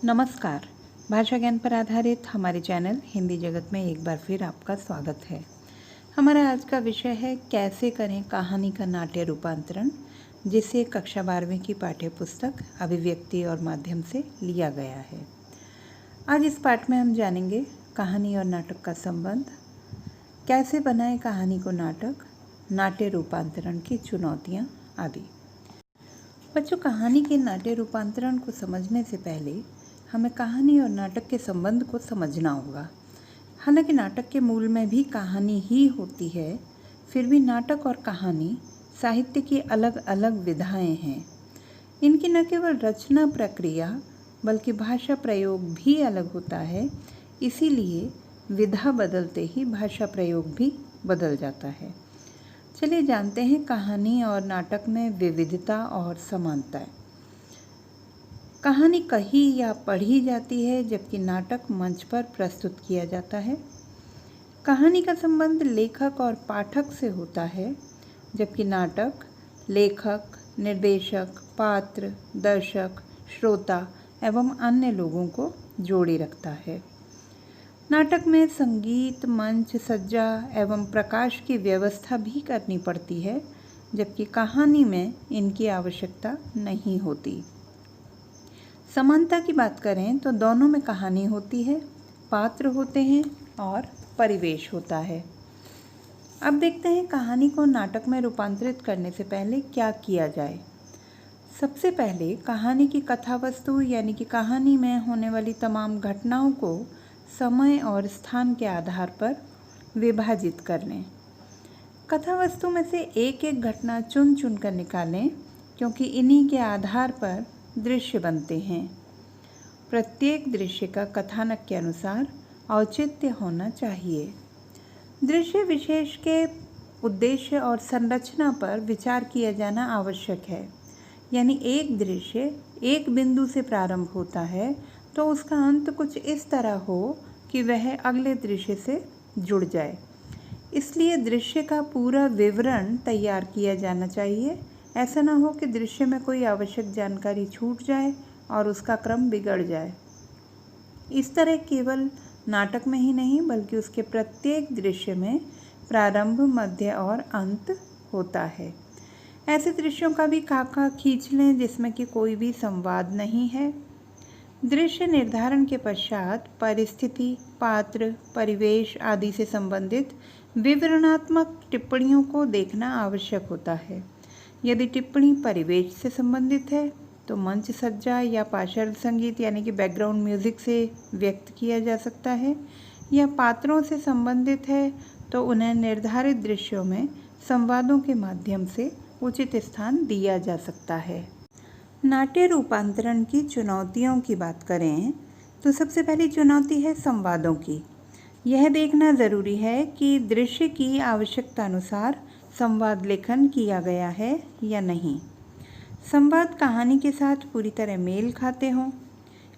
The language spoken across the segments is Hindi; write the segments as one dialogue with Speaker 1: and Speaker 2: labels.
Speaker 1: नमस्कार। भाषा ज्ञान पर आधारित हमारे चैनल हिंदी जगत में एक बार फिर आपका स्वागत है। हमारा आज का विषय है कैसे करें कहानी का नाट्य रूपांतरण, जिसे कक्षा 12वीं की पाठ्य पुस्तक अभिव्यक्ति और माध्यम से लिया गया है। आज इस पाठ में हम जानेंगे कहानी और नाटक का संबंध, कैसे बनाएं कहानी को नाटक, नाट्य रूपांतरण की चुनौतियाँ आदि। बच्चों, कहानी के नाट्य रूपांतरण को समझने से पहले हमें कहानी और नाटक के संबंध को समझना होगा। हालांकि नाटक के मूल में भी कहानी ही होती है, फिर भी नाटक और कहानी साहित्य की अलग अलग विधाएं हैं। इनकी न केवल रचना प्रक्रिया बल्कि भाषा प्रयोग भी अलग होता है, इसीलिए विधा बदलते ही भाषा प्रयोग भी बदल जाता है। चलिए जानते हैं कहानी और नाटक में विविधता और समानताएं। कहानी कही या पढ़ी जाती है, जबकि नाटक मंच पर प्रस्तुत किया जाता है। कहानी का संबंध लेखक और पाठक से होता है, जबकि नाटक लेखक, निर्देशक, पात्र, दर्शक, श्रोता एवं अन्य लोगों को जोड़े रखता है। नाटक में संगीत, मंच सज्जा एवं प्रकाश की व्यवस्था भी करनी पड़ती है, जबकि कहानी में इनकी आवश्यकता नहीं होती। समानता की बात करें तो दोनों में कहानी होती है, पात्र होते हैं और परिवेश होता है। अब देखते हैं कहानी को नाटक में रूपांतरित करने से पहले क्या किया जाए। सबसे पहले कहानी की कथा वस्तु यानी कि कहानी में होने वाली तमाम घटनाओं को समय और स्थान के आधार पर विभाजित कर लें। कथा वस्तु में से एक एक घटना चुन चुन कर निकालें, क्योंकि इन्हीं के आधार पर दृश्य बनते हैं। प्रत्येक दृश्य का कथानक के अनुसार औचित्य होना चाहिए। दृश्य विशेष के उद्देश्य और संरचना पर विचार किया जाना आवश्यक है। यानी एक दृश्य एक बिंदु से प्रारंभ होता है तो उसका अंत कुछ इस तरह हो कि वह अगले दृश्य से जुड़ जाए। इसलिए दृश्य का पूरा विवरण तैयार किया जाना चाहिए। ऐसा ना हो कि दृश्य में कोई आवश्यक जानकारी छूट जाए और उसका क्रम बिगड़ जाए। इस तरह केवल नाटक में ही नहीं बल्कि उसके प्रत्येक दृश्य में प्रारंभ, मध्य और अंत होता है। ऐसे दृश्यों का भी खाका खींच लें जिसमें कि कोई भी संवाद नहीं है। दृश्य निर्धारण के पश्चात परिस्थिति, पात्र, परिवेश आदि से संबंधित विवरणात्मक टिप्पणियों को देखना आवश्यक होता है। यदि टिप्पणी परिवेश से संबंधित है तो मंच सज्जा या पार्श्व संगीत यानी कि बैकग्राउंड म्यूजिक से व्यक्त किया जा सकता है, या पात्रों से संबंधित है तो उन्हें निर्धारित दृश्यों में संवादों के माध्यम से उचित स्थान दिया जा सकता है। नाट्य रूपांतरण की चुनौतियों की बात करें तो सबसे पहली चुनौती है संवादों की। यह देखना ज़रूरी है कि दृश्य की आवश्यकता अनुसार संवाद लेखन किया गया है या नहीं। संवाद कहानी के साथ पूरी तरह मेल खाते हों,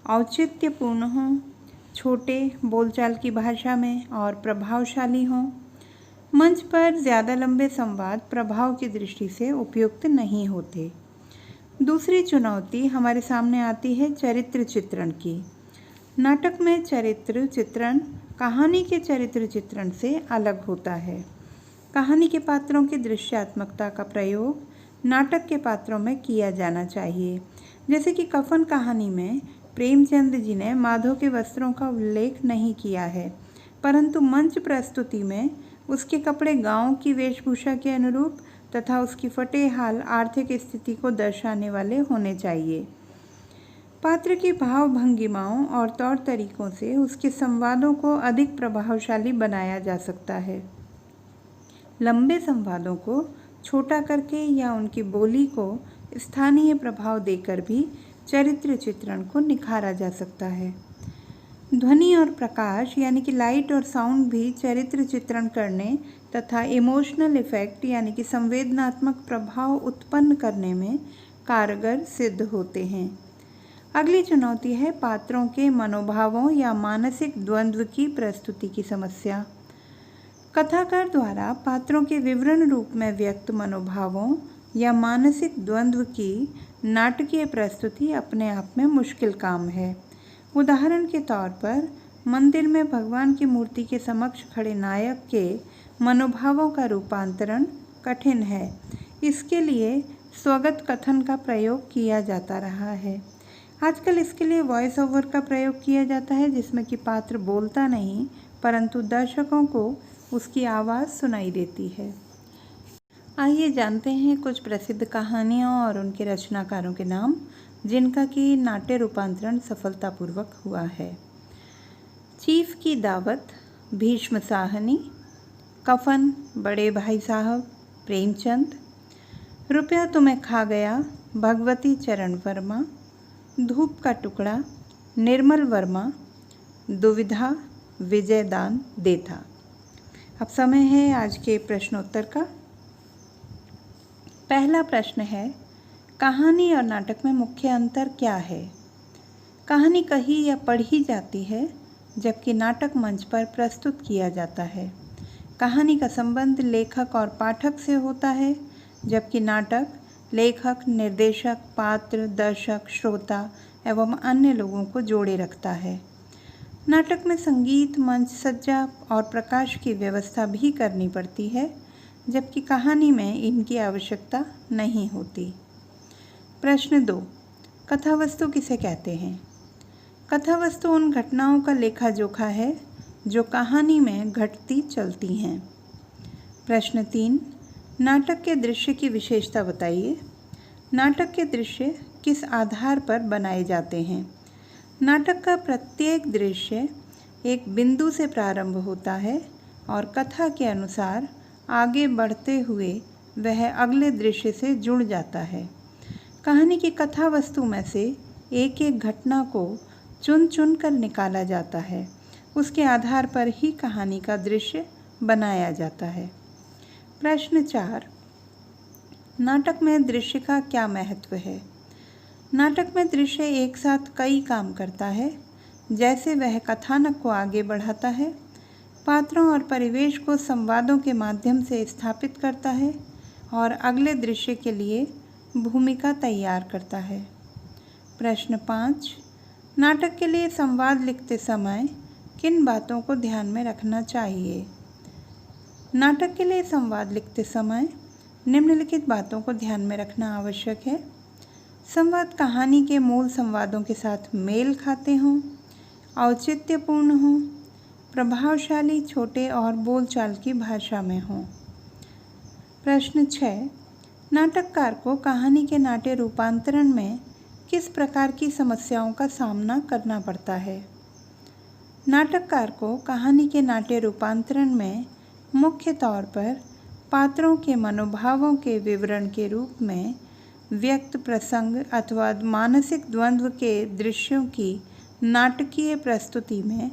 Speaker 1: औचित्यपूर्ण हों, छोटे बोलचाल की भाषा में और प्रभावशाली हों। मंच पर ज़्यादा लंबे संवाद प्रभाव की दृष्टि से उपयुक्त नहीं होते। दूसरी चुनौती हमारे सामने आती है चरित्र चित्रण की। नाटक में चरित्र चित्रण कहानी के चरित्र चित्रण से अलग होता है। कहानी के पात्रों की दृश्यात्मकता का प्रयोग नाटक के पात्रों में किया जाना चाहिए। जैसे कि कफन कहानी में प्रेमचंद जी ने माधव के वस्त्रों का उल्लेख नहीं किया है, परंतु मंच प्रस्तुति में उसके कपड़े गांव की वेशभूषा के अनुरूप तथा उसकी फटेहाल आर्थिक स्थिति को दर्शाने वाले होने चाहिए। पात्र की भाव भंगिमाओं और तौर तरीकों से उसके संवादों को अधिक प्रभावशाली बनाया जा सकता है। लंबे संवादों को छोटा करके या उनकी बोली को स्थानीय प्रभाव देकर भी चरित्र चित्रण को निखारा जा सकता है। ध्वनि और प्रकाश यानी कि लाइट और साउंड भी चरित्र चित्रण करने तथा इमोशनल इफेक्ट यानी कि संवेदनात्मक प्रभाव उत्पन्न करने में कारगर सिद्ध होते हैं। अगली चुनौती है पात्रों के मनोभावों या मानसिक द्वंद्व की प्रस्तुति की समस्या। कथाकार द्वारा पात्रों के विवरण रूप में व्यक्त मनोभावों या मानसिक द्वंद्व की नाटकीय प्रस्तुति अपने आप में मुश्किल काम है। उदाहरण के तौर पर मंदिर में भगवान की मूर्ति के समक्ष खड़े नायक के मनोभावों का रूपांतरण कठिन है। इसके लिए स्वगत कथन का प्रयोग किया जाता रहा है। आजकल इसके लिए वॉइस ओवर का प्रयोग किया जाता है, जिसमें कि पात्र बोलता नहीं परंतु दर्शकों को उसकी आवाज़ सुनाई देती है। आइए जानते हैं कुछ प्रसिद्ध कहानियों और उनके रचनाकारों के नाम, जिनका कि नाट्य रूपांतरण सफलतापूर्वक हुआ है। चीफ की दावत, भीष्म साहनी, कफन, बड़े भाई साहब, प्रेमचंद, रुपया तुम्हें खा गया, भगवती चरण वर्मा, धूप का टुकड़ा, निर्मल वर्मा, दुविधा, विजयदान देथा। अब समय है आज के प्रश्नोत्तर का। पहला प्रश्न है, कहानी और नाटक में मुख्य अंतर क्या है? कहानी कही या पढ़ी जाती है, जबकि नाटक मंच पर प्रस्तुत किया जाता है। कहानी का संबंध लेखक और पाठक से होता है, जबकि नाटक लेखक, निर्देशक, पात्र, दर्शक, श्रोता एवं अन्य लोगों को जोड़े रखता है। नाटक में संगीत, मंच सज्जा और प्रकाश की व्यवस्था भी करनी पड़ती है, जबकि कहानी में इनकी आवश्यकता नहीं होती। प्रश्न 2, कथावस्तु किसे कहते हैं? कथावस्तु उन घटनाओं का लेखा जोखा है जो कहानी में घटती चलती हैं। प्रश्न 3, नाटक के दृश्य की विशेषता बताइए। नाटक के दृश्य किस आधार पर बनाए जाते हैं? नाटक का प्रत्येक दृश्य एक बिंदु से प्रारंभ होता है और कथा के अनुसार आगे बढ़ते हुए वह अगले दृश्य से जुड़ जाता है। कहानी की कथा वस्तु में से एक एक घटना को चुन चुन कर निकाला जाता है। उसके आधार पर ही कहानी का दृश्य बनाया जाता है। प्रश्न 4, नाटक में दृश्य का क्या महत्व है? नाटक में दृश्य एक साथ कई काम करता है। जैसे वह कथानक को आगे बढ़ाता है, पात्रों और परिवेश को संवादों के माध्यम से स्थापित करता है और अगले दृश्य के लिए भूमिका तैयार करता है। प्रश्न 5, नाटक के लिए संवाद लिखते समय किन बातों को ध्यान में रखना चाहिए? नाटक के लिए संवाद लिखते समय निम्नलिखित बातों को ध्यान में रखना आवश्यक है। संवाद कहानी के मूल संवादों के साथ मेल खाते हों, औचित्यपूर्ण हों, प्रभावशाली, छोटे और बोलचाल की भाषा में हों। प्रश्न 6, नाटककार को कहानी के नाट्य रूपांतरण में किस प्रकार की समस्याओं का सामना करना पड़ता है? नाटककार को कहानी के नाट्य रूपांतरण में मुख्य तौर पर पात्रों के मनोभावों के विवरण के रूप में व्यक्त प्रसंग अथवा मानसिक द्वंद्व के दृश्यों की नाटकीय प्रस्तुति में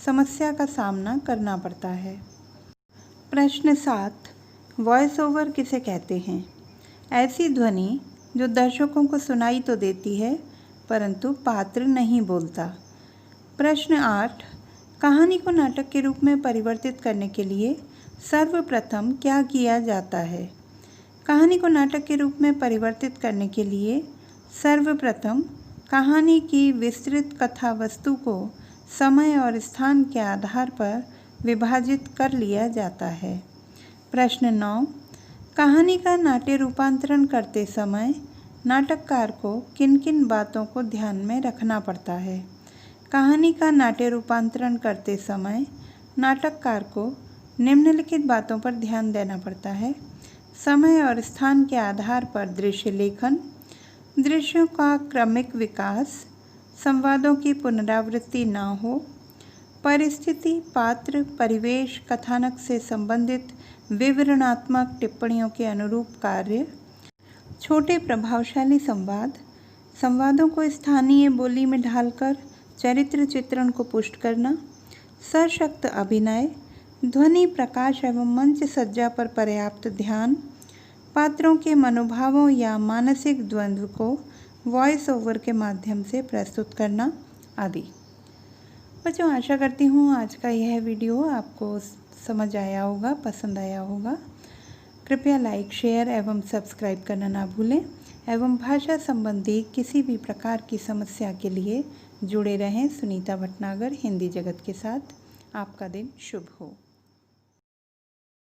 Speaker 1: समस्या का सामना करना पड़ता है। प्रश्न 7, वॉइस ओवर किसे कहते हैं? ऐसी ध्वनि जो दर्शकों को सुनाई तो देती है परंतु पात्र नहीं बोलता। प्रश्न 8, कहानी को नाटक के रूप में परिवर्तित करने के लिए सर्वप्रथम क्या किया जाता है? कहानी को नाटक के रूप में परिवर्तित करने के लिए सर्वप्रथम कहानी की विस्तृत कथा वस्तु को समय और स्थान के आधार पर विभाजित कर लिया जाता है। प्रश्न 9, कहानी का नाट्य रूपांतरण करते समय नाटककार को किन किन बातों को ध्यान में रखना पड़ता है? कहानी का नाट्य रूपांतरण करते समय नाटककार को निम्नलिखित बातों पर ध्यान देना पड़ता है। समय और स्थान के आधार पर दृश्य लेखन, दृश्यों का क्रमिक विकास, संवादों की पुनरावृत्ति न हो, परिस्थिति, पात्र, परिवेश, कथानक से संबंधित विवरणात्मक टिप्पणियों के अनुरूप कार्य, छोटे प्रभावशाली संवाद, संवादों को स्थानीय बोली में ढालकर चरित्र चित्रण को पुष्ट करना, सशक्त अभिनय, ध्वनि, प्रकाश एवं मंच सज्जा पर पर्याप्त ध्यान, पात्रों के मनोभावों या मानसिक द्वंद्व को वॉइस ओवर के माध्यम से प्रस्तुत करना आदि। बच्चों, आशा करती हूँ आज का यह वीडियो आपको समझ आया होगा, पसंद आया होगा। कृपया लाइक, शेयर एवं सब्सक्राइब करना ना भूलें एवं भाषा संबंधी किसी भी प्रकार की समस्या के लिए जुड़े रहें सुनीता भटनागर हिंदी जगत के साथ। आपका दिन शुभ हो।